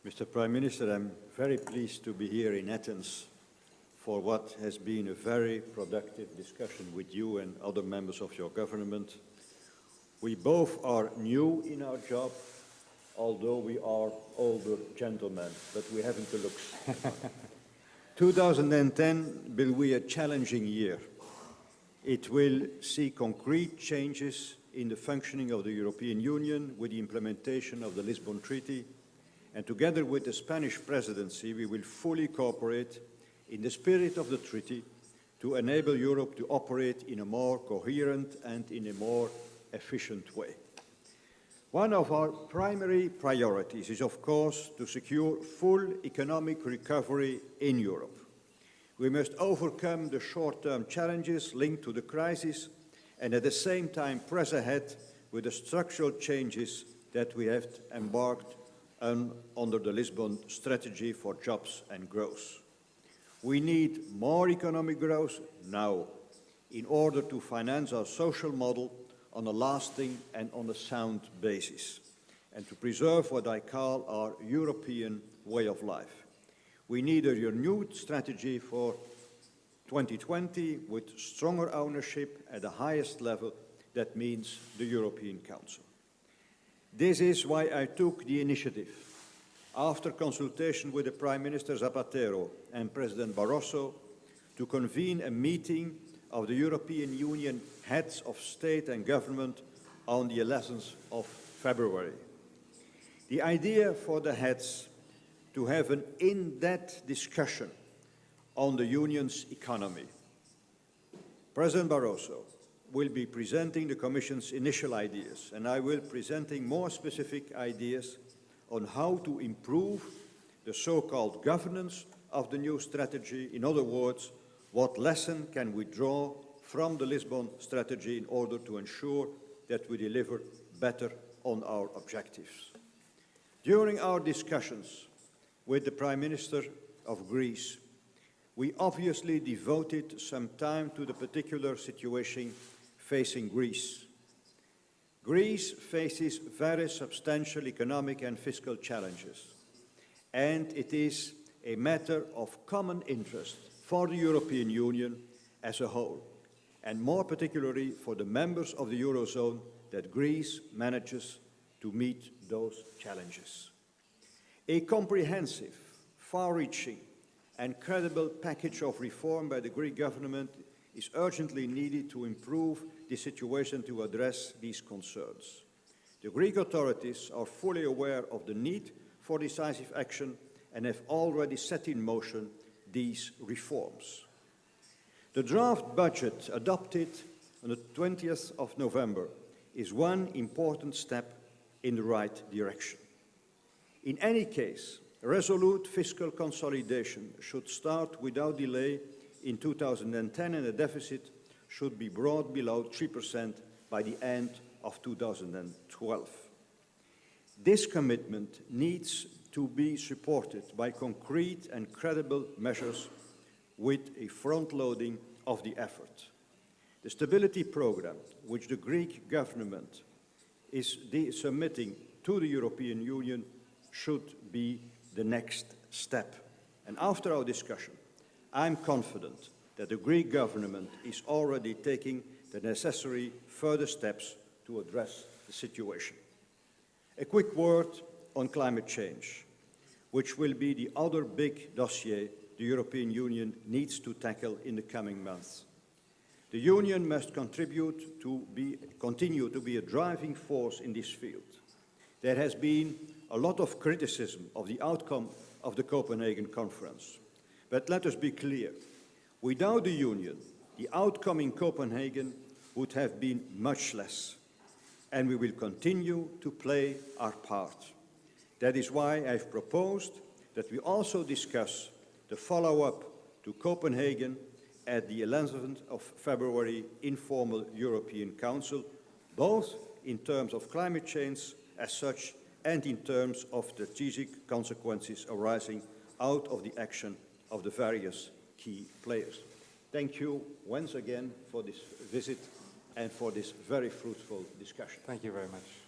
Mr. Prime Minister, I'm very pleased to be here in Athens for what has been a very productive discussion with you and other members of your government. We both are new in our job, although we are older gentlemen, but we haven't the looks. 2010 will be a challenging year. It will see concrete changes in the functioning of the European Union with the implementation of the Lisbon Treaty, and together with the Spanish presidency, we will fully cooperate in the spirit of the treaty to enable Europe to operate in a more coherent and in a more efficient way. One of our primary priorities is, of course, to secure full economic recovery in Europe. We must overcome the short-term challenges linked to the crisis and at the same time press ahead with the structural changes that we have embarked on under the Lisbon strategy for jobs and growth. We need more economic growth now in order to finance our social model on a lasting and on a sound basis, and to preserve what I call our European way of life. We need a renewed strategy for 2020 with stronger ownership at the highest level. That means the European Council. This is why I took the initiative, after consultation with the Prime Minister Zapatero and President Barroso, to convene a meeting of the European Union heads of state and government on the 11th of February. The idea for the heads to have an in-depth discussion on the Union's economy. President Barroso will be presenting the Commission's initial ideas, and I will be presenting more specific ideas on how to improve the so-called governance of the new strategy. In other words, what lesson can we draw from the Lisbon strategy in order to ensure that we deliver better on our objectives. During our discussions with the Prime Minister of Greece, we obviously devoted some time to the particular situation facing Greece. Greece faces very substantial economic and fiscal challenges, and it is a matter of common interest for the European Union as a whole, and more particularly for the members of the Eurozone, that Greece manages to meet those challenges. A comprehensive, far-reaching and credible package of reform by the Greek government is urgently needed to improve the situation to address these concerns. The Greek authorities are fully aware of the need for decisive action and have already set in motion these reforms. The draft budget adopted on the 20th of November is one important step in the right direction. In any case, resolute fiscal consolidation should start without delay in 2010, and the deficit should be brought below 3% by the end of 2012. This commitment needs to be supported by concrete and credible measures with a front-loading of the effort. The stability program, which the Greek government is submitting to the European Union, should be the next step. And after our discussion, I'm confident that the Greek government is already taking the necessary further steps to address the situation. A quick word on climate change, which will be the other big dossier the European Union needs to tackle in the coming months. The Union must continue to be a driving force in this field. There has been a lot of criticism of the outcome of the Copenhagen conference. But let us be clear, without the Union, the outcome in Copenhagen would have been much less, and we will continue to play our part. That is why I've proposed that we also discuss the follow-up to Copenhagen at the 11th of February informal European Council, both in terms of climate change as such and in terms of strategic consequences arising out of the action of the various key players. Thank you once again for this visit and for this very fruitful discussion. Thank you very much.